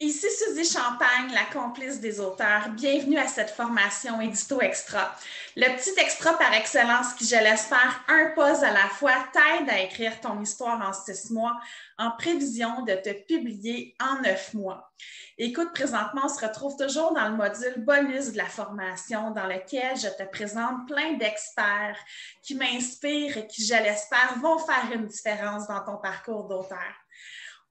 Ici Suzy Champagne, la complice des auteurs. Bienvenue à cette formation Édito Extra. Le petit extra par excellence qui, je l'espère, un pas à la fois, t'aide à écrire ton histoire en 6 mois en prévision de te publier en 9 mois. Écoute, présentement, on se retrouve toujours dans le module bonus de la formation dans lequel je te présente plein d'experts qui m'inspirent et qui, je l'espère, vont faire une différence dans ton parcours d'auteur.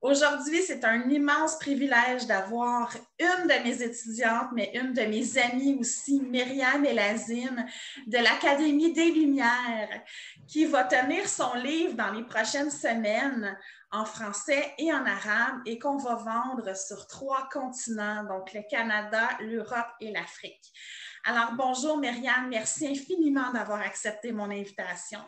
Aujourd'hui, c'est un immense privilège d'avoir une de mes étudiantes, mais une de mes amies aussi, Myriam Elazim, de l'Académie des Lumières, qui va tenir son livre dans les prochaines semaines en français et en arabe et qu'on va vendre sur 3 continents, donc le Canada, l'Europe et l'Afrique. Alors, bonjour Myriam, merci infiniment d'avoir accepté mon invitation.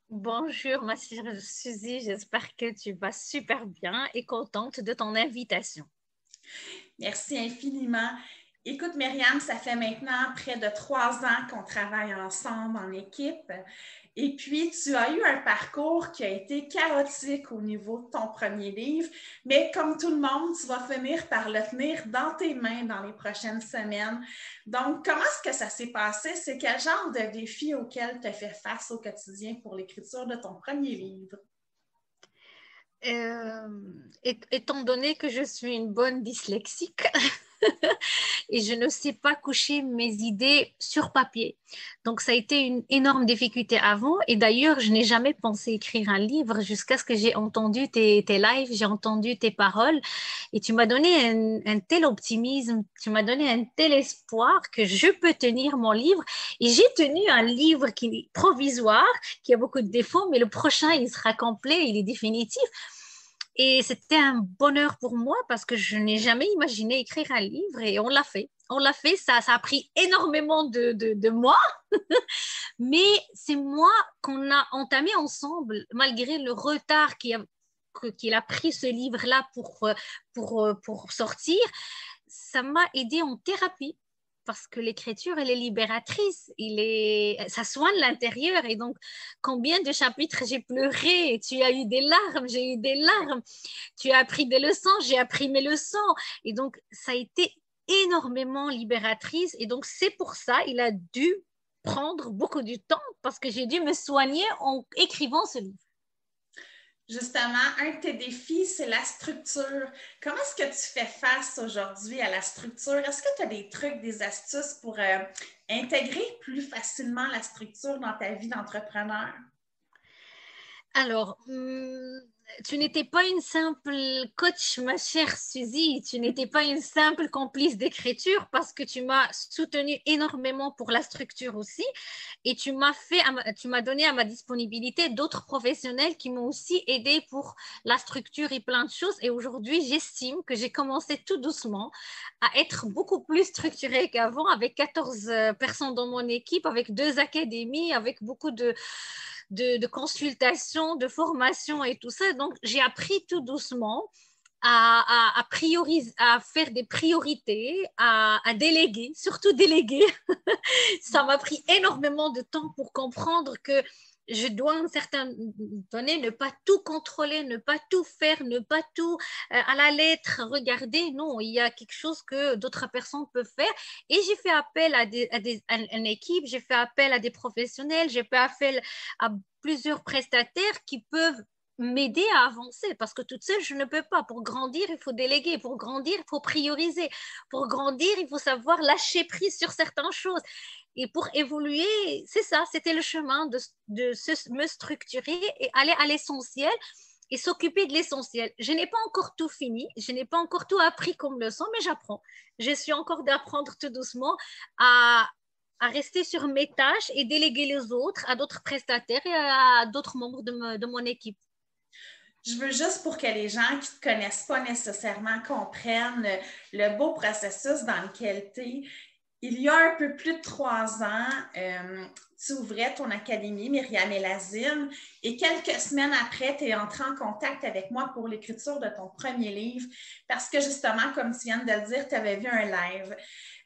Bonjour, ma chère Suzy, j'espère que tu vas super bien et contente de ton invitation. Merci infiniment. Écoute, Myriam, ça fait maintenant près de 3 ans qu'on travaille ensemble en équipe. Et puis, tu as eu un parcours qui a été chaotique au niveau de ton premier livre, mais comme tout le monde, tu vas finir par le tenir dans tes mains dans les prochaines semaines. Donc, comment est-ce que ça s'est passé? C'est quel genre de défi auquel tu as fait face au quotidien pour l'écriture de ton premier livre? Étant donné que je suis une bonne dyslexique et je ne sais pas coucher mes idées sur papier. Donc, ça a été une énorme difficulté avant. Et d'ailleurs, je n'ai jamais pensé écrire un livre jusqu'à ce que j'ai entendu tes lives, j'ai entendu tes paroles. Et tu m'as donné un tel optimisme, tu m'as donné un tel espoir que je peux tenir mon livre. Et j'ai tenu un livre qui est provisoire, qui a beaucoup de défauts, mais le prochain, il sera complet, il est définitif. Et c'était un bonheur pour moi parce que je n'ai jamais imaginé écrire un livre et on l'a fait. On l'a fait, ça a pris énormément de moi, mais c'est moi qu'on a entamé ensemble, malgré le retard qu'il a pris ce livre-là pour sortir. Ça m'a aidé en thérapie parce que l'écriture, elle est libératrice, ça soigne l'intérieur. Et donc, combien de chapitres j'ai pleuré, tu as eu des larmes, j'ai eu des larmes, tu as appris des leçons, j'ai appris mes leçons. Et donc, ça a été énormément libératrice. Et donc, c'est pour ça, il a dû prendre beaucoup de temps parce que j'ai dû me soigner en écrivant ce livre. Justement, un de tes défis, c'est la structure. Comment est-ce que tu fais face aujourd'hui à la structure? Est-ce que tu as des trucs, des astuces pour intégrer plus facilement la structure dans ta vie d'entrepreneur? Alors, tu n'étais pas une simple coach, ma chère Suzy, tu n'étais pas une simple complice d'écriture parce que tu m'as soutenue énormément pour la structure aussi et tu m'as donné à ma disponibilité d'autres professionnels qui m'ont aussi aidé pour la structure et plein de choses. Et aujourd'hui, j'estime que j'ai commencé tout doucement à être beaucoup plus structurée qu'avant avec 14 personnes dans mon équipe, avec 2 académies, avec beaucoup de consultation, de formation et tout ça. Donc, j'ai appris tout doucement à faire des priorités, à déléguer, surtout déléguer. Ça m'a pris énormément de temps pour comprendre que je dois à un certain donné ne pas tout contrôler, ne pas tout faire, ne pas tout à la lettre regarder. Non, il y a quelque chose que d'autres personnes peuvent faire. Et j'ai fait appel à une équipe, j'ai fait appel à des professionnels, j'ai fait appel à plusieurs prestataires qui peuvent m'aider à avancer parce que toute seule, je ne peux pas. Pour grandir, il faut déléguer. Pour grandir, il faut prioriser. Pour grandir, il faut savoir lâcher prise sur certaines choses. Et pour évoluer, c'est ça, c'était le chemin me structurer et aller à l'essentiel et s'occuper de l'essentiel. Je n'ai pas encore tout fini, je n'ai pas encore tout appris comme leçon, mais j'apprends. Je suis encore d'apprendre tout doucement à rester sur mes tâches et déléguer les autres à d'autres prestataires et à d'autres membres de mon équipe. Je veux juste pour que les gens qui ne te connaissent pas nécessairement comprennent le beau processus dans lequel tu es. Il y a un peu plus de 3 ans, tu ouvrais ton académie, Myriam Elazim, et quelques semaines après, tu es entré en contact avec moi pour l'écriture de ton premier livre parce que justement, comme tu viens de le dire, tu avais vu un live.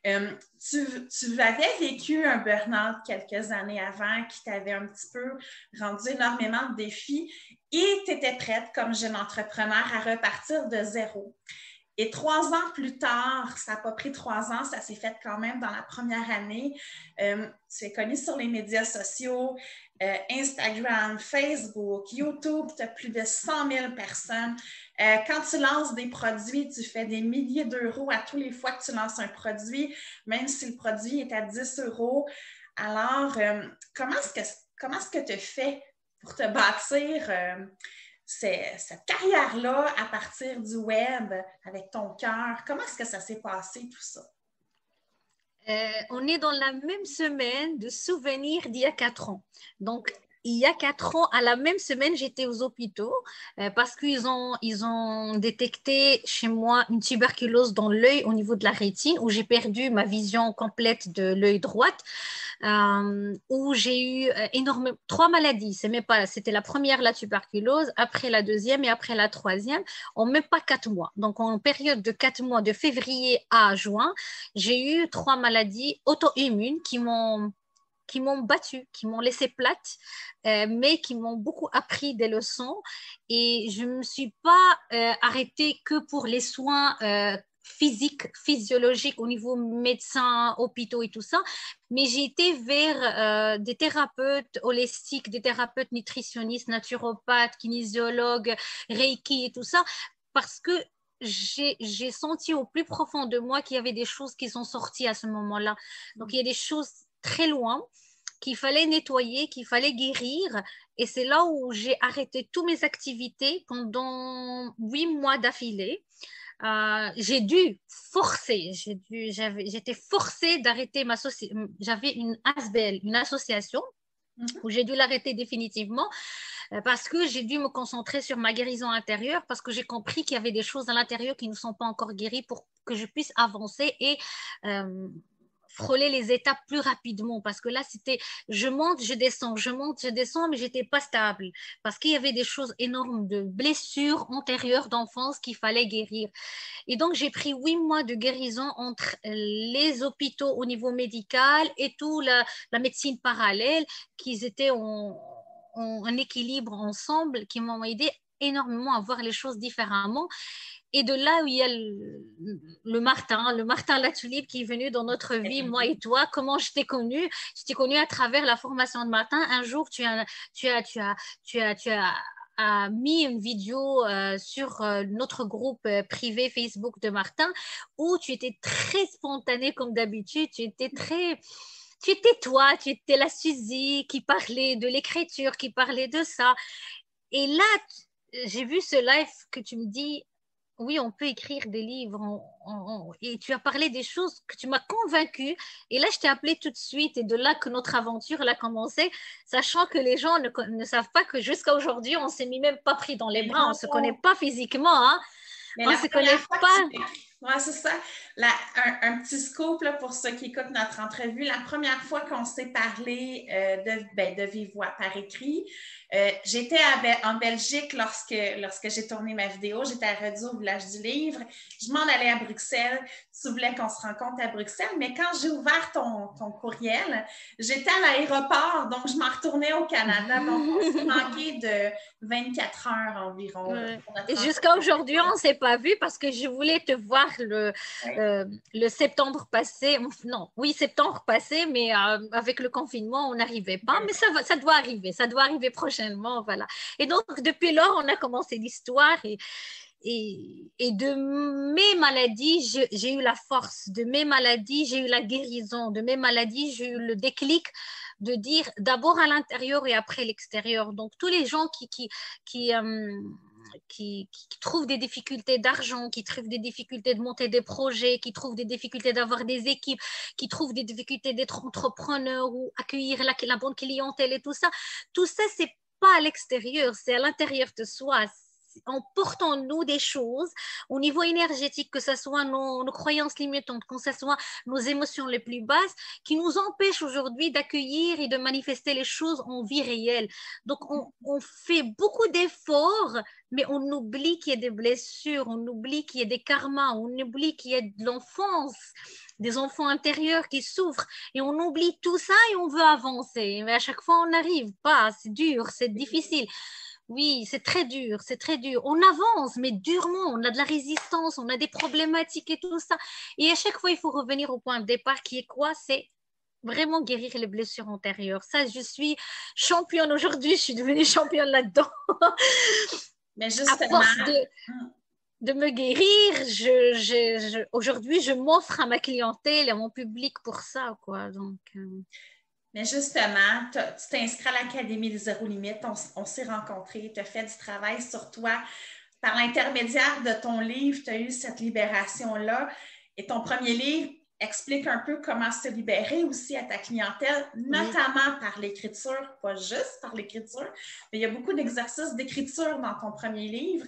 Tu avais vécu un burn-out quelques années avant qui t'avait un petit peu rendu énormément de défis et tu étais prête, comme jeune entrepreneur, à repartir de zéro. Et 3 ans plus tard, ça n'a pas pris 3 ans, ça s'est fait quand même dans la première année. Tu es connu sur les médias sociaux, Instagram, Facebook, YouTube, tu as plus de 100 000 personnes. Quand tu lances des produits, tu fais des milliers d'euros à tous les fois que tu lances un produit, même si le produit est à 10 euros. Alors, comment est-ce que tu fais pour te bâtir cette carrière-là à partir du web avec ton cœur? Comment est-ce que ça s'est passé tout ça? On est dans la même semaine de souvenirs d'il y a 4 ans. Donc, il y a 4 ans, à la même semaine, j'étais aux hôpitaux parce qu'ils ont détecté chez moi une tuberculose dans l'œil au niveau de la rétine où j'ai perdu ma vision complète de l'œil droit. Où j'ai eu énormément 3 maladies. C'était la première, la tuberculose, après la deuxième et après la troisième, en même pas 4 mois. Donc, en période de 4 mois, de février à juin, j'ai eu 3 maladies auto-immunes qui m'ont battue, qui m'ont laissé plate, mais qui m'ont beaucoup appris des leçons. Et je ne me suis pas arrêtée que pour les soins physiques, physiologiques au niveau médecin, hôpitaux et tout ça, mais j'ai été vers des thérapeutes holistiques, des thérapeutes nutritionnistes, naturopathes, kinésiologues, Reiki et tout ça, parce que j'ai senti au plus profond de moi qu'il y avait des choses qui sont sorties à ce moment-là. Donc, il y a des choses très loin qu'il fallait nettoyer, qu'il fallait guérir. Et c'est là où j'ai arrêté toutes mes activités pendant 8 mois d'affilée. J'ai dû forcer, j'étais forcée d'arrêter j'avais une ASBL, une association, où j'ai dû l'arrêter définitivement parce que j'ai dû me concentrer sur ma guérison intérieure, parce que j'ai compris qu'il y avait des choses à l'intérieur qui ne sont pas encore guéries pour que je puisse avancer et frôler les étapes plus rapidement, parce que là c'était je monte, je descends, je monte, je descends, mais j'étais pas stable parce qu'il y avait des choses énormes de blessures antérieures d'enfance qu'il fallait guérir. Et donc j'ai pris 8 mois de guérison entre les hôpitaux au niveau médical et tout la médecine parallèle, qui étaient en équilibre ensemble, qui m'ont aidé énormément à voir les choses différemment. Et de là où il y a le Martin la tulipe qui est venu dans notre vie, moi et toi. Comment je t'ai connue? Je t'ai connue à travers la formation de Martin. Un jour, tu as mis une vidéo sur notre groupe privé Facebook de Martin, où tu étais très spontanée comme d'habitude. Tu étais toi, tu étais la Suzy qui parlait de l'écriture, qui parlait de ça. Et là, j'ai vu ce live que tu me dis, oui, on peut écrire des livres. Et tu as parlé des choses que tu m'as convaincue. Et là, je t'ai appelé tout de suite. Et de là que notre aventure a commencé, sachant que les gens ne savent pas que jusqu'à aujourd'hui, on ne s'est même pas pris dans les bras. On ne se connaît pas physiquement. Hein. On ne se connaît pas. Oui, c'est ça. Un petit scoop là, pour ceux qui écoutent notre entrevue. La première fois qu'on s'est parlé de vive voix par écrit, j'étais en Belgique lorsque j'ai tourné ma vidéo. J'étais à Radio Village du Livre. Je m'en allais à Bruxelles. Tu voulais qu'on se rencontre à Bruxelles, mais quand j'ai ouvert ton courriel, j'étais à l'aéroport, donc je m'en retournais au Canada. Donc, on s'est manqué de 24 heures environ. Ouais. Et jusqu'à aujourd'hui, on ne s'est pas vu parce que je voulais te voir le septembre passé. Non, oui, septembre passé, mais avec le confinement, on n'arrivait pas. Mais ça doit arriver. Ça doit arriver prochainement. Voilà. Et donc, depuis lors, on a commencé l'histoire. Et de mes maladies, j'ai eu la force. De mes maladies, j'ai eu la guérison. De mes maladies, j'ai eu le déclic de dire d'abord à l'intérieur et après l'extérieur. Donc, tous les gens qui trouvent des difficultés d'argent, qui trouvent des difficultés de monter des projets, qui trouvent des difficultés d'avoir des équipes, qui trouvent des difficultés d'être entrepreneur ou accueillir la bonne clientèle et tout ça, c'est pas à l'extérieur, c'est à l'intérieur de soi. On porte en nous des choses au niveau énergétique, que ce soit nos croyances limitantes, que ce soit nos émotions les plus basses, qui nous empêchent aujourd'hui d'accueillir et de manifester les choses en vie réelle. Donc, on fait beaucoup d'efforts, mais on oublie qu'il y a des blessures, on oublie qu'il y a des karmas, on oublie qu'il y a de l'enfance, des enfants intérieurs qui souffrent, et on oublie tout ça et on veut avancer. Mais à chaque fois, on n'arrive pas, c'est dur, c'est difficile. Oui, c'est très dur, c'est très dur. On avance, mais durement, on a de la résistance, on a des problématiques et tout ça. Et à chaque fois, il faut revenir au point de départ qui est quoi? C'est vraiment guérir les blessures antérieures. Ça, je suis championne aujourd'hui, je suis devenue championne là-dedans. Mais À justement, force de me guérir, aujourd'hui, je m'offre à ma clientèle et à mon public pour ça, quoi. Donc, mais justement, tu t'es inscrit à l'Académie des Zéro Limite, on s'est rencontrés, tu as fait du travail sur toi. Par l'intermédiaire de ton livre, tu as eu cette libération-là. Et ton premier livre explique un peu comment se libérer aussi à ta clientèle, oui, notamment par l'écriture, pas juste par l'écriture, mais il y a beaucoup d'exercices d'écriture dans ton premier livre.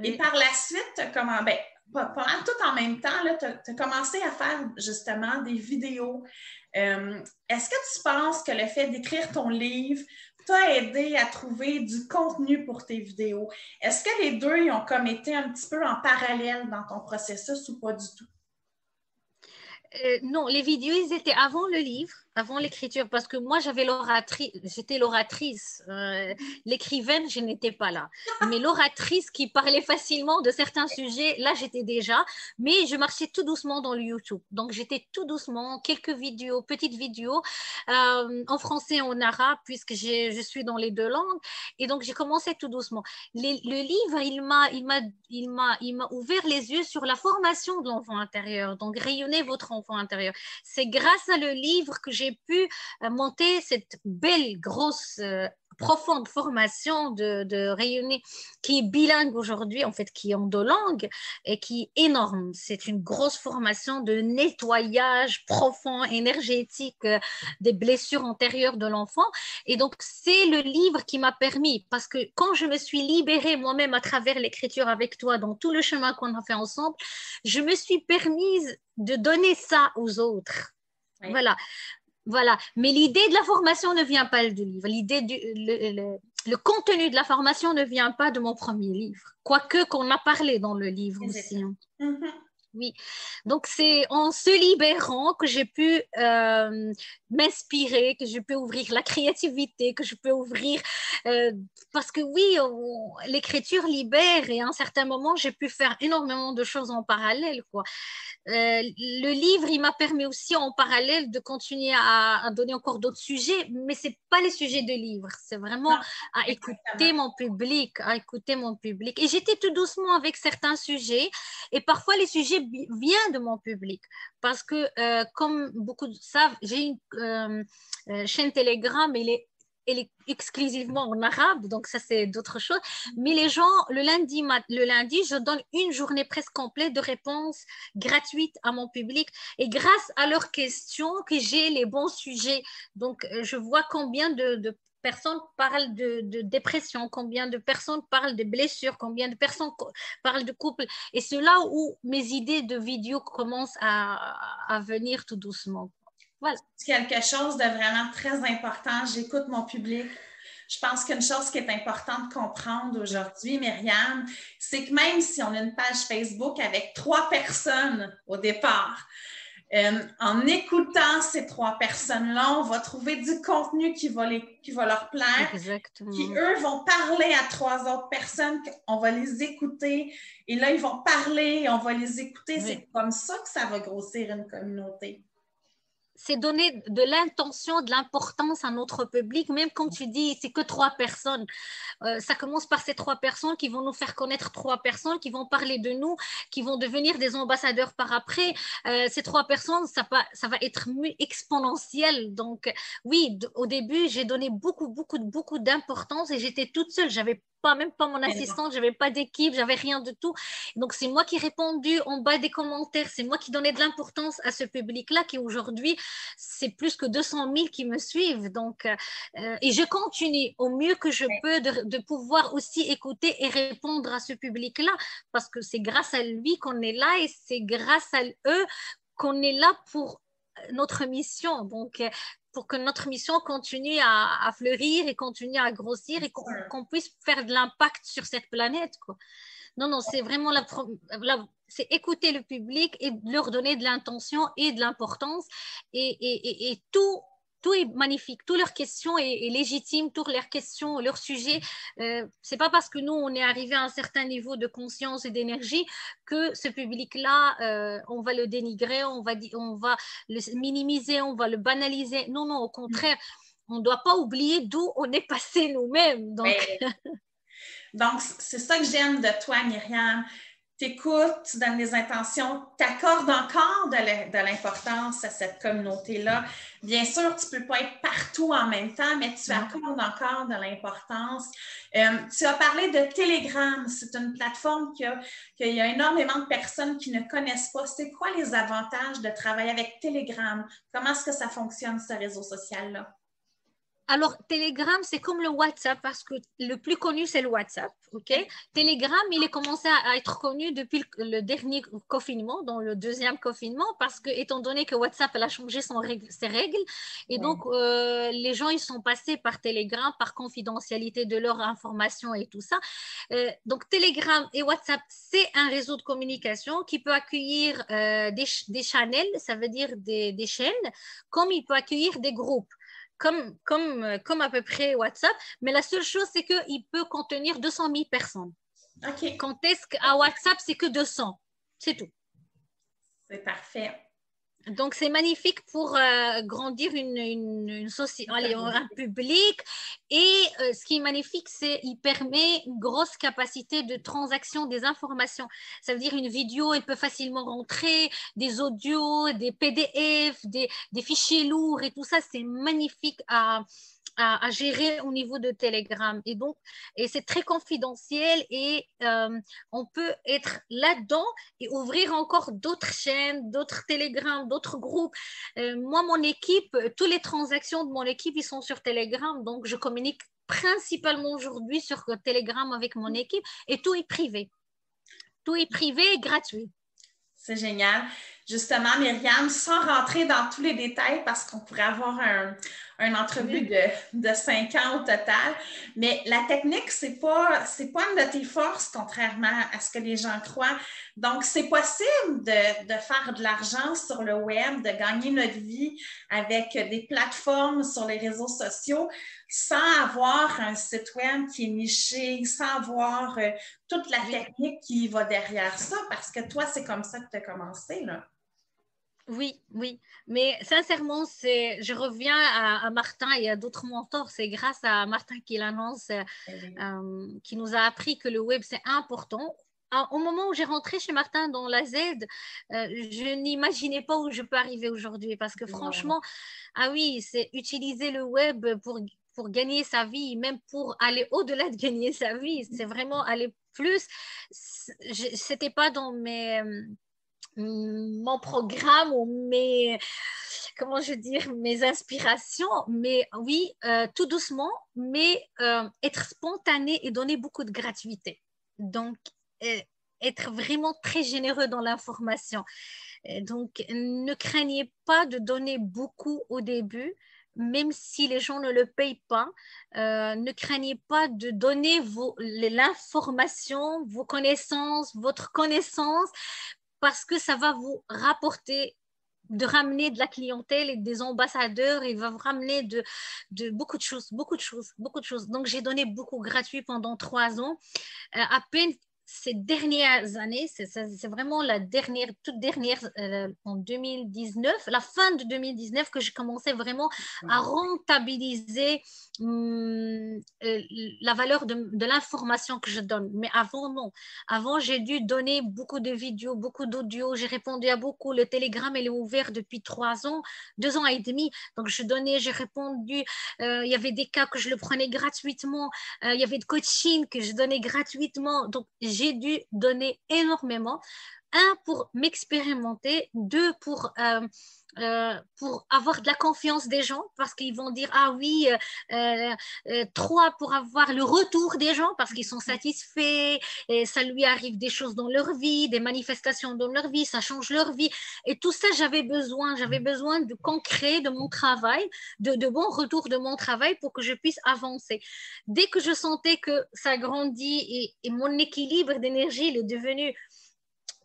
Et oui. par la suite, comment, ben, pas tout en même temps, tu as commencé à faire justement des vidéos. Est-ce que tu penses que le fait d'écrire ton livre t'a aidé à trouver du contenu pour tes vidéos? Est-ce que les deux ils ont comme été un petit peu en parallèle dans ton processus ou pas du tout? Non, les vidéos, ils étaient avant le livre, avant l'écriture, parce que moi, j'étais l'oratrice. L'écrivaine, je n'étais pas là. Mais l'oratrice qui parlait facilement de certains sujets, là, j'étais déjà. Mais je marchais tout doucement dans le YouTube. Donc, j'étais tout doucement, quelques vidéos, petites vidéos, en français et en arabe, puisque je suis dans les deux langues. Et donc, j'ai commencé tout doucement. Le livre, il m'a ouvert les yeux sur la formation de l'enfant intérieur. Donc, rayonner votre enfant intérieur. C'est grâce à le livre que j'ai pu monter cette belle, grosse, profonde formation de rayonner, qui est bilingue aujourd'hui, en fait, qui est en deux langues et qui est énorme. C'est une grosse formation de nettoyage profond, énergétique des blessures antérieures de l'enfant. Et donc, c'est le livre qui m'a permis, parce que quand je me suis libérée moi-même à travers l'écriture avec toi, dans tout le chemin qu'on a fait ensemble, je me suis permise de donner ça aux autres. Oui. Voilà, voilà. Mais l'idée de la formation ne vient pas du livre. Le contenu de la formation ne vient pas de mon premier livre. Quoique qu'on a parlé dans le livre aussi. Mm-hmm. Oui, donc c'est en se libérant que j'ai pu m'inspirer, que je peux ouvrir la créativité, que je peux ouvrir, parce que oui, l'écriture libère et à un certain moment, j'ai pu faire énormément de choses en parallèle, quoi. Le livre, il m'a permis aussi en parallèle de continuer à donner encore d'autres sujets, mais c'est pas les sujets de livre, c'est vraiment Non, à exactement. écouter mon public, à écouter mon public. Et j'étais tout doucement avec certains sujets, et parfois les sujets viennent de mon public, parce que comme beaucoup savent, j'ai une chaîne Telegram, elle est exclusivement en arabe, donc ça c'est d'autres choses. Mais les gens, le lundi, je donne une journée presque complète de réponses gratuites à mon public. Et grâce à leurs questions, que j'ai les bons sujets. Donc je vois combien de personnes parlent de dépression, combien de personnes parlent de blessures, combien de personnes parlent de couple. Et c'est là où mes idées de vidéos commencent à venir tout doucement. Voilà. C'est quelque chose de vraiment très important. J'écoute mon public. Je pense qu'une chose qui est importante de comprendre aujourd'hui, Myriam, c'est que même si on a une page Facebook avec 3 personnes au départ, en écoutant ces 3 personnes-là, on va trouver du contenu qui va leur plaire, Exactement. qui, eux, vont parler à 3 autres personnes, on va les écouter, et là, ils vont parler, on va les écouter. Oui. C'est comme ça que ça va grossir une communauté. C'est donner de l'intention, de l'importance à notre public, même comme tu dis, c'est que 3 personnes. Ça commence par ces 3 personnes qui vont nous faire connaître 3 personnes, qui vont parler de nous, qui vont devenir des ambassadeurs par après. Ces 3 personnes, ça va être exponentiel. Donc, oui, au début, j'ai donné beaucoup d'importance et j'étais toute seule. J'avais même pas mon assistante, j'avais pas d'équipe, j'avais rien de tout. Donc, c'est moi qui ai répondu en bas des commentaires, c'est moi qui donnais de l'importance à ce public-là qui aujourd'hui, c'est plus que 200 000 qui me suivent. Donc, et je continue au mieux que je peux de pouvoir aussi écouter et répondre à ce public-là parce que c'est grâce à lui qu'on est là et c'est grâce à eux qu'on est là pour notre mission. Donc, pour que notre mission continue à fleurir et continue à grossir et qu'on puisse faire de l'impact sur cette planète, quoi. Non, c'est vraiment c'est écouter le public et leur donner de l'intention et de l'importance et tout tout est magnifique, toutes leurs questions est légitime, toutes leurs questions, leurs sujets. C'est pas parce que nous, on est arrivé à un certain niveau de conscience et d'énergie que ce public-là, on va le dénigrer, on va le minimiser, on va le banaliser. Non, non, au contraire, on ne doit pas oublier d'où on est passé nous-mêmes. Donc, donc c'est ça que j'aime de toi, Myriam. T'écoutes, tu donnes des intentions, t'accordes encore de l'importance à cette communauté-là. Bien sûr, tu ne peux pas être partout en même temps, mais tu accordes encore de l'importance. Tu as parlé de Telegram. C'est une plateforme qu'il y a énormément de personnes qui ne connaissent pas. C'est quoi les avantages de travailler avec Telegram? Comment est-ce que ça fonctionne, ce réseau social-là? alors, Telegram, c'est comme le WhatsApp parce que le plus connu, c'est le WhatsApp. Okay? Telegram, il est commencé à être connu depuis le dernier confinement, dans le deuxième confinement, parce que, étant donné que WhatsApp elle a changé ses règles, et donc les gens ils sont passés par Telegram, par confidentialité de leurs informations et tout ça. Donc, Telegram et WhatsApp, c'est un réseau de communication qui peut accueillir des channels, ça veut dire des chaînes, comme il peut accueillir des groupes. Comme à peu près WhatsApp, mais la seule chose, c'est qu'il peut contenir 200 000 personnes. OK. Quand est-ce qu'à WhatsApp, c'est que 200. C'est tout. C'est parfait. Donc, c'est magnifique pour grandir une société, un public. Et ce qui est magnifique, c'est qu'il permet une grosse capacité de transaction des informations. Ça veut dire une vidéo, elle peut facilement rentrer, des audios, des PDF, des fichiers lourds et tout ça. C'est magnifique à gérer au niveau de Telegram. Et c'est très confidentiel et on peut être là-dedans et ouvrir encore d'autres chaînes, d'autres Telegram, d'autres groupes. Moi, mon équipe, toutes les transactions de mon équipe, ils sont sur Telegram. Donc, je communique principalement aujourd'hui sur Telegram avec mon équipe et tout est privé. Tout est privé et gratuit. C'est génial. Justement, Myriam, sans rentrer dans tous les détails parce qu'on pourrait avoir une entrevue de 5 ans au total, mais la technique, c'est pas une de tes forces, contrairement à ce que les gens croient. Donc, c'est possible de faire de l'argent sur le web, de gagner notre vie avec des plateformes sur les réseaux sociaux sans avoir un site web qui est niché, sans avoir toute la technique qui va derrière ça, parce que toi, c'est comme ça que tu as commencé, là. Oui, oui, mais sincèrement, je reviens à Martin et à d'autres mentors. C'est grâce à Martin qui l'annonce, qui nous a appris que le web, c'est important. Au moment où j'ai rentré chez Martin dans la Z, je n'imaginais pas où je peux arriver aujourd'hui parce que franchement, ah oui, c'est utiliser le web pour gagner sa vie, même pour aller au-delà de gagner sa vie. C'est vraiment aller plus. C'était pas dans mon programme ou comment je dire, mes inspirations, mais oui, tout doucement, mais être spontané et donner beaucoup de gratuité. Donc, être vraiment très généreux dans l'information. Donc, ne craignez pas de donner beaucoup au début, même si les gens ne le payent pas. Ne craignez pas de donner l'information, vos connaissances, votre connaissance, parce que ça va vous rapporter de ramener de la clientèle et des ambassadeurs, il va vous ramener de beaucoup de choses, beaucoup de choses, beaucoup de choses. Donc, j'ai donné beaucoup gratuit pendant 3 ans. À peine ces dernières années, c'est vraiment toute dernière, en 2019, la fin de 2019, que j'ai commencé vraiment à rentabiliser la valeur de l'information que je donne. Mais avant, non. Avant, j'ai dû donner beaucoup de vidéos, beaucoup d'audio. J'ai répondu à beaucoup. Le Telegram, il est ouvert depuis 3 ans, 2 ans et demi. Donc, j'ai répondu. Il y avait des cas que je le prenais gratuitement. Il y avait de coaching que je donnais gratuitement. Donc, j'ai dû donner énormément. 1, pour m'expérimenter. 2, pour avoir de la confiance des gens, parce qu'ils vont dire ah oui. 3, pour avoir le retour des gens, parce qu'ils sont satisfaits, et ça lui arrive des choses dans leur vie, des manifestations dans leur vie, ça change leur vie. Et tout ça, j'avais besoin de concret de mon travail, de bons retours de mon travail pour que je puisse avancer. Dès que je sentais que ça grandit et mon équilibre d'énergie il est devenu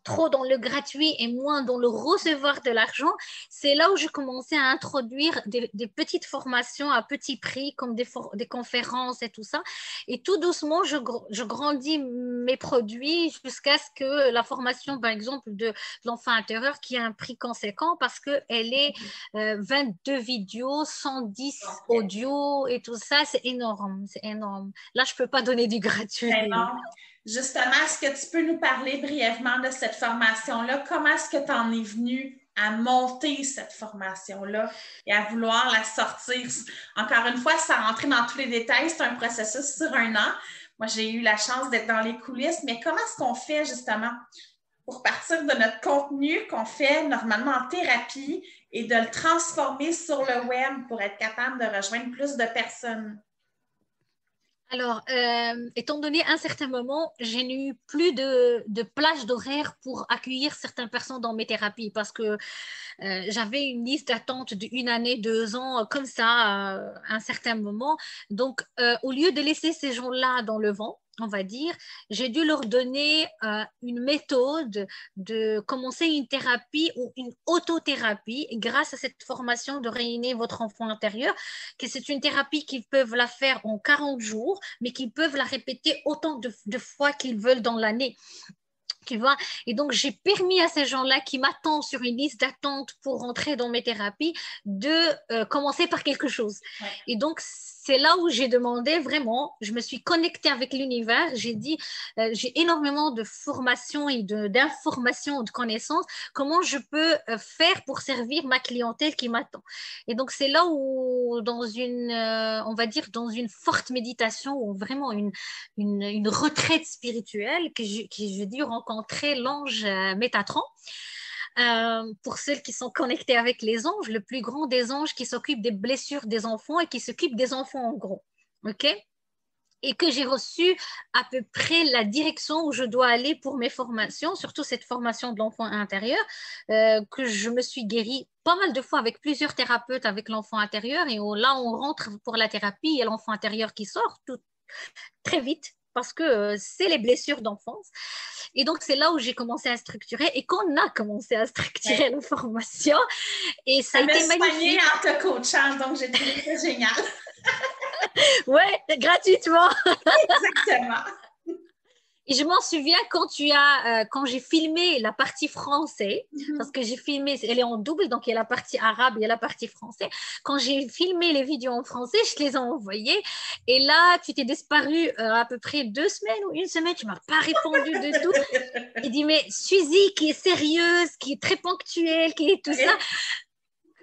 trop dans le gratuit et moins dans le recevoir de l'argent, c'est là où je commençais à introduire des petites formations à petit prix, comme des conférences et tout ça. Et tout doucement, je grandis mes produits jusqu'à ce que la formation, par exemple, de l'enfant intérieur, qui a un prix conséquent parce qu'elle est 22 vidéos, 110 audios et tout ça, c'est énorme, c'est énorme. Là, je ne peux pas donner du gratuit. Justement, est-ce que tu peux nous parler brièvement de cette formation-là? Comment est-ce que tu en es venu à monter cette formation-là et à vouloir la sortir? Encore une fois, sans rentrer dans tous les détails, c'est un processus sur 1 an. Moi, j'ai eu la chance d'être dans les coulisses, mais comment est-ce qu'on fait justement pour partir de notre contenu qu'on fait normalement en thérapie et de le transformer sur le web pour être capable de rejoindre plus de personnes? Alors, étant donné un certain moment, je n'ai eu plus de plage d'horaire pour accueillir certaines personnes dans mes thérapies parce que j'avais une liste d'attente d'1 année, 2 ans, comme ça, à un certain moment. Donc, au lieu de laisser ces gens-là dans le vent, on va dire, j'ai dû leur donner une méthode de commencer une thérapie ou une autothérapie grâce à cette formation de réunir votre enfant intérieur, que c'est une thérapie qu'ils peuvent la faire en 40 jours, mais qu'ils peuvent la répéter autant de fois qu'ils veulent dans l'année. Tu vois? Et donc, j'ai permis à ces gens-là qui m'attendent sur une liste d'attente pour rentrer dans mes thérapies de commencer par quelque chose. Ouais. Et donc, c'est là où j'ai demandé vraiment, je me suis connectée avec l'univers, j'ai dit, j'ai énormément de formation et d'informations, de connaissances, comment je peux faire pour servir ma clientèle qui m'attend. Et donc, c'est là où, dans une, on va dire, dans une forte méditation, ou vraiment une retraite spirituelle, que j'ai dû rencontrer l'ange Métatron. Pour celles qui sont connectées avec les anges, le plus grand des anges qui s'occupe des blessures des enfants et qui s'occupe des enfants en gros. OK? Et que j'ai reçu à peu près la direction où je dois aller pour mes formations, surtout cette formation de l'enfant intérieur, que je me suis guérie pas mal de fois avec plusieurs thérapeutes avec l'enfant intérieur. Et là, on rentre pour la thérapie, il y a l'enfant intérieur qui sort très vite parce que c'est les blessures d'enfance. Et donc, c'est là où j'ai commencé à structurer et qu'on a commencé à structurer la formation. Et ça a été magnifique. En te coachant, donc j'ai trouvé ça génial. Ouais, gratuitement. Exactement. Et je m'en souviens quand j'ai filmé la partie français, parce que j'ai filmé, elle est en double, donc il y a la partie arabe et la partie français. Quand j'ai filmé les vidéos en français, je te les ai envoyées. Et là, tu t'es disparu à peu près 2 semaines ou 1 semaine, tu ne m'as pas répondu de tout. J'ai dit, mais Suzy, qui est sérieuse, qui est très ponctuelle, qui est tout ça,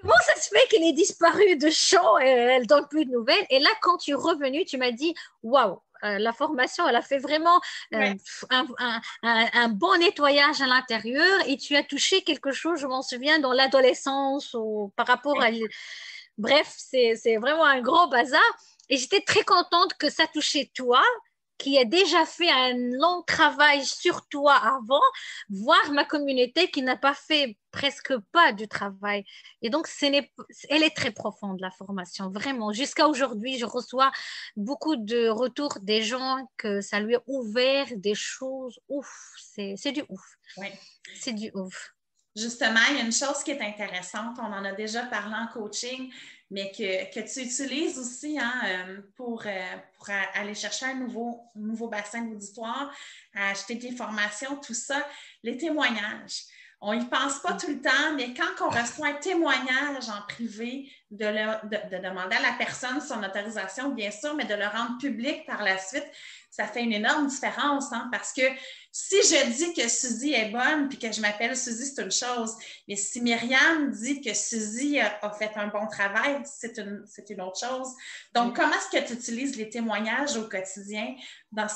comment ça se fait qu'elle est disparue de champ et elle ne donne plus de nouvelles? Et là, quand tu es revenue, tu m'as dit, waouh, la formation, elle a fait vraiment un bon nettoyage à l'intérieur et tu as touché quelque chose, je m'en souviens, dans l'adolescence ou par rapport à... Bref, c'est vraiment un gros bazar. Et j'étais très contente que ça touchait toi, qui a déjà fait un long travail sur toi avant, voir ma communauté qui n'a pas fait presque pas du travail. Et donc, elle est très profonde, la formation, vraiment. Jusqu'à aujourd'hui, je reçois beaucoup de retours des gens que ça lui a ouvert des choses. Ouf, c'est du ouf. Oui. C'est du ouf. Justement, il y a une chose qui est intéressante, on en a déjà parlé en coaching, mais que tu utilises aussi pour aller chercher un nouveau bassin d'auditoire, acheter tes formations, tout ça, les témoignages. On n'y pense pas tout le temps, mais quand on reçoit un témoignage en privé, de demander à la personne son autorisation, bien sûr, mais de le rendre public par la suite, ça fait une énorme différence, parce que si je dis que Suzy est bonne puis que je m'appelle Suzy, c'est une chose, mais si Myriam dit que Suzy a fait un bon travail, c'est une autre chose. Donc, comment est-ce que tu utilises les témoignages au quotidien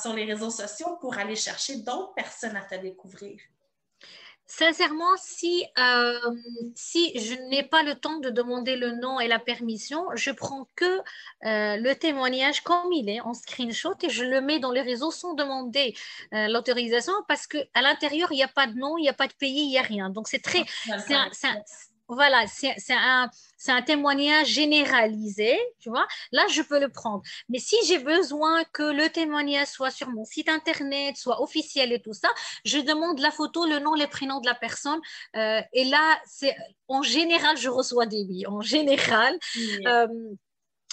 sur les réseaux sociaux pour aller chercher d'autres personnes à te découvrir? Sincèrement, si je n'ai pas le temps de demander le nom et la permission, je prends que le témoignage comme il est en screenshot et je le mets dans les réseaux sans demander l'autorisation parce qu'à l'intérieur, il n'y a pas de nom, il n'y a pas de pays, il n'y a rien. Donc, voilà, c'est un témoignage généralisé, tu vois. Là, je peux le prendre. Mais si j'ai besoin que le témoignage soit sur mon site internet, soit officiel et tout ça, je demande la photo, le nom, les prénoms de la personne. Et là, en général, je reçois des oui. En général, Oui. euh,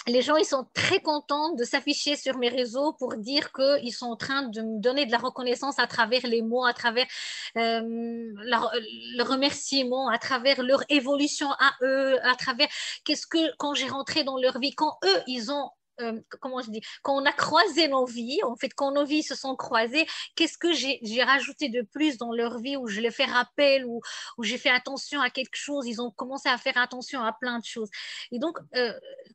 les gens, ils sont très contents de s'afficher sur mes réseaux pour dire qu'ils sont en train de me donner de la reconnaissance à travers les mots, à travers le remerciement, à travers leur évolution à eux, à travers quand j'ai rentré dans leur vie, quand eux, ils ont comment je dis, quand on a croisé nos vies, en fait, quand nos vies se sont croisées, qu'est-ce que j'ai rajouté de plus dans leur vie où je les fais rappel, où j'ai fait attention à quelque chose, ils ont commencé à faire attention à plein de choses. Et donc,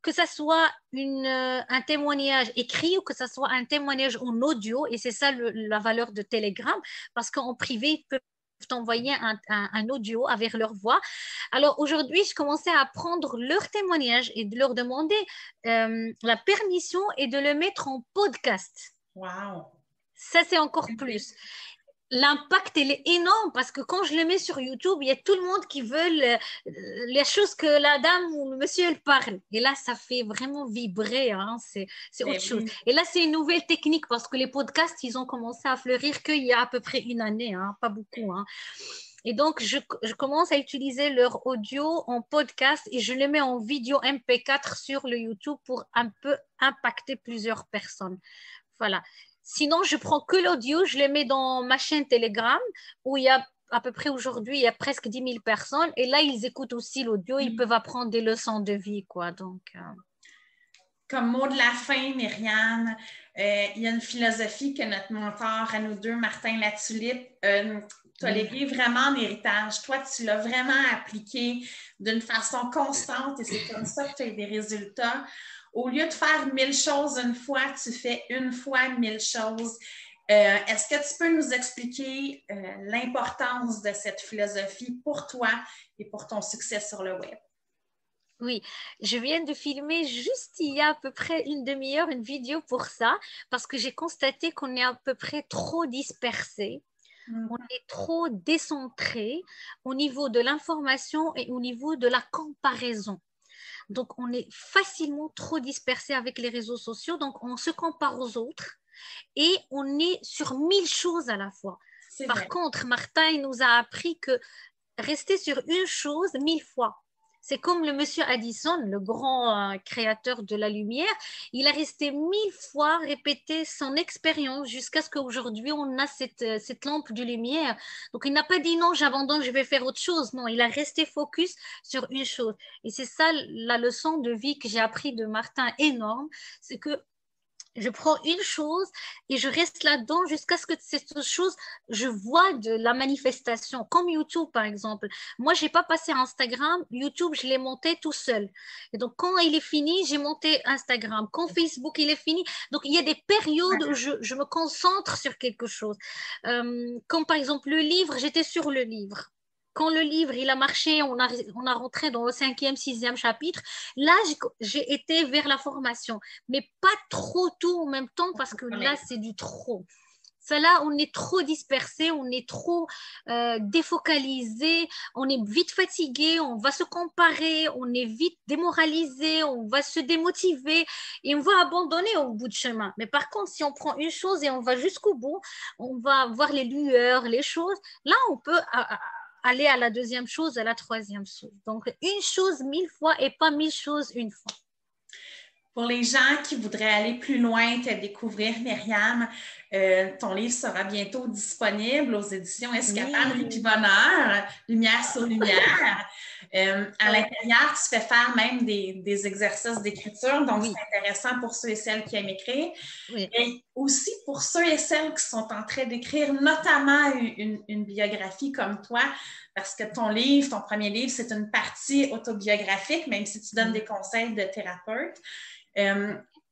que ça soit un témoignage écrit ou que ça soit un témoignage en audio, et c'est ça la valeur de Telegram, parce qu'en privé, ils peuvent t'envoyer un audio avec leur voix. Alors aujourd'hui, je commençais à prendre leur témoignage et de leur demander la permission et de le mettre en podcast. Wow! Ça, c'est encore plus. L'impact, il est énorme parce que quand je le mets sur YouTube, il y a tout le monde qui veut les choses que la dame ou le monsieur elle parle. Et là, ça fait vraiment vibrer, hein. C'est autre chose. Oui. Et là, c'est une nouvelle technique parce que les podcasts, ils ont commencé à fleurir qu'il y a à peu près une année, hein, pas beaucoup. Hein. Et donc, je commence à utiliser leur audio en podcast et je les mets en vidéo MP4 sur le YouTube pour un peu impacter plusieurs personnes. Voilà. Sinon, je prends que l'audio, je le mets dans ma chaîne Telegram où il y a à peu près aujourd'hui, il y a presque 10 000 personnes. Et là, ils écoutent aussi l'audio, ils peuvent apprendre des leçons de vie, quoi. Donc, Comme mot de la fin, Myriam, il y a une philosophie que notre mentor à nous deux, Martin Latulippe, t'a légué vraiment en héritage. Toi, tu l'as vraiment appliqué d'une façon constante et c'est comme ça que tu as des résultats. Au lieu de faire 1000 choses une fois, tu fais une fois 1000 choses. Est-ce que tu peux nous expliquer l'importance de cette philosophie pour toi et pour ton succès sur le web? oui, je viens de filmer juste il y a à peu près une demi-heure une vidéo pour ça parce que j'ai constaté qu'on est à peu près trop dispersé. On est trop décentré au niveau de l'information et au niveau de la comparaison. Donc, on est facilement trop dispersé avec les réseaux sociaux. Donc, on se compare aux autres et on est sur 1000 choses à la fois. Par contre, Martin nous a appris que rester sur une chose 1000 fois. C'est comme le monsieur Addison, le grand créateur de la lumière. Il a resté 1000 fois répété son expérience jusqu'à ce qu'aujourd'hui on a cette lampe de lumière. Donc il n'a pas dit non, j'abandonne, je vais faire autre chose. Non, il a resté focus sur une chose. Et c'est ça la leçon de vie que j'ai appris de Martin énorme, c'est que je prends une chose et je reste là-dedans jusqu'à ce que cette chose, je vois de la manifestation. Comme YouTube, par exemple. Moi, je n'ai pas passé Instagram. YouTube, je l'ai monté tout seul. Et donc, quand il est fini, j'ai monté Instagram. Quand Facebook, il est fini. Donc, il y a des périodes où je me concentre sur quelque chose. Comme par exemple le livre, j'étais sur le livre. Quand le livre il a marché, on a rentré dans le 5e, 6e chapitre. Là, j'ai été vers la formation, mais pas trop tout en même temps parce que là, c'est du trop. Ça là, on est trop dispersé, on est trop défocalisé, on est vite fatigué, on va se comparer, on est vite démoralisé, on va se démotiver et on va abandonner au bout de chemin. Mais par contre, si on prend une chose et on va jusqu'au bout, on va voir les lueurs, les choses, là, on peut aller à la deuxième chose, à la troisième chose. Donc, une chose 1000 fois et pas 1000 choses une fois. Pour les gens qui voudraient aller plus loin, te découvrir, Myriam, ton livre sera bientôt disponible aux éditions Escapades et Bonheur, Lumière sur Lumière. À l'intérieur, tu fais faire même des exercices d'écriture, donc c'est intéressant pour ceux et celles qui aiment écrire. Et aussi pour ceux et celles qui sont en train d'écrire, notamment une biographie comme toi, parce que ton livre, ton premier livre, c'est une partie autobiographique, même si tu donnes des conseils de thérapeute.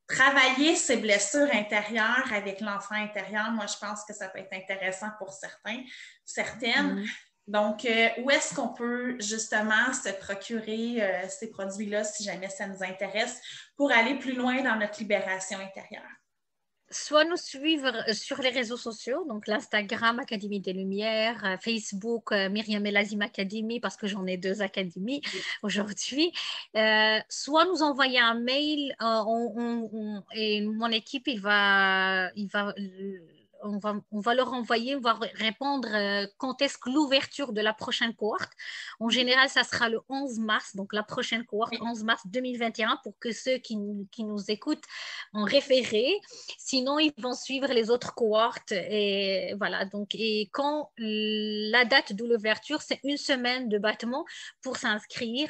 Travailler ses blessures intérieures avec l'enfant intérieur, moi, je pense que ça peut être intéressant pour certaines. Donc, où est-ce qu'on peut justement se procurer ces produits-là si jamais ça nous intéresse pour aller plus loin dans notre libération intérieure? soit nous suivre sur les réseaux sociaux, donc l'Instagram Académie des Lumières, Facebook Myriam El Azim Academy, parce que j'en ai 2 académies aujourd'hui, soit nous envoyer un mail et mon équipe, on va leur envoyer, on va répondre quand est-ce que l'ouverture de la prochaine cohorte. En général, ça sera le 11 mars, donc la prochaine cohorte, 11 mars 2021, pour que ceux qui nous écoutent en référé. Sinon, ils vont suivre les autres cohortes. Et voilà. Donc, et quand la date de l'ouverture, c'est 1 semaine de battement pour s'inscrire.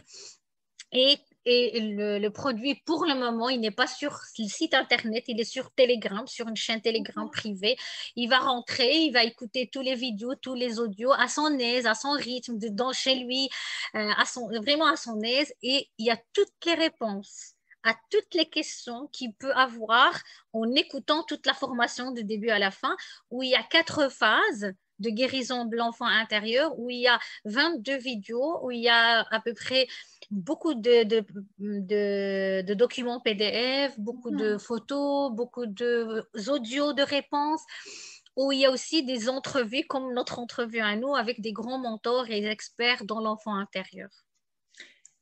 Et le produit, pour le moment, il n'est pas sur le site internet, il est sur Telegram, sur une chaîne Telegram privée. Il va rentrer, il va écouter tous les vidéos, tous les audios à son aise, à son rythme, chez lui, vraiment à son aise. Et il y a toutes les réponses à toutes les questions qu'il peut avoir en écoutant toute la formation du début à la fin, où il y a 4 phases de guérison de l'enfant intérieur, où il y a 22 vidéos, où il y a à peu près beaucoup de documents PDF, beaucoup de photos, beaucoup d'audios de réponses, où il y a aussi des entrevues comme notre entrevue à nous avec des grands mentors et experts dans l'enfant intérieur.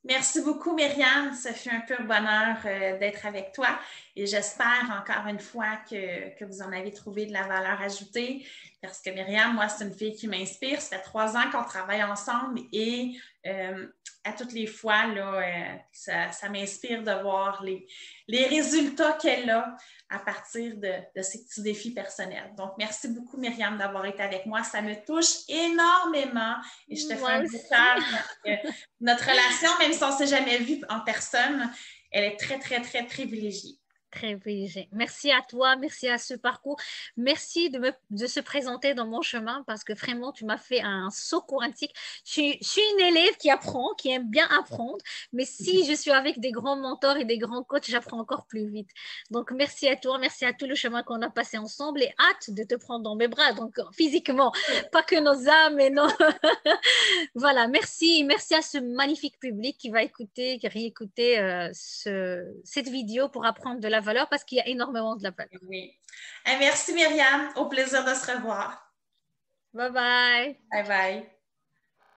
Merci beaucoup, Myriam. Ça fut un pur bonheur d'être avec toi et j'espère encore une fois que vous en avez trouvé de la valeur ajoutée parce que Myriam, moi, c'est une fille qui m'inspire. Ça fait 3 ans qu'on travaille ensemble et à toutes les fois, là, ça m'inspire de voir les résultats qu'elle a à partir de ces petits défis personnels. Donc, merci beaucoup, Myriam, d'avoir été avec moi. Ça me touche énormément et je te fais un beau cœur. Notre relation, même si on ne s'est jamais vu en personne, elle est très, très, très privilégiée. Privilégié. Merci à toi, merci à ce parcours, merci de se présenter dans mon chemin parce que vraiment tu m'as fait un saut quantique. Je suis une élève qui apprend, qui aime bien apprendre, mais si je suis avec des grands mentors et des grands coachs, j'apprends encore plus vite. Donc merci à toi, merci à tout le chemin qu'on a passé ensemble et hâte de te prendre dans mes bras, donc physiquement, pas que nos âmes et nos... Voilà, merci à ce magnifique public qui va écouter, qui réécouter cette vidéo pour apprendre de la valeur parce qu'il y a énormément de la valeur. Oui. Et merci Myriam, au plaisir de se revoir. Bye bye. Bye bye.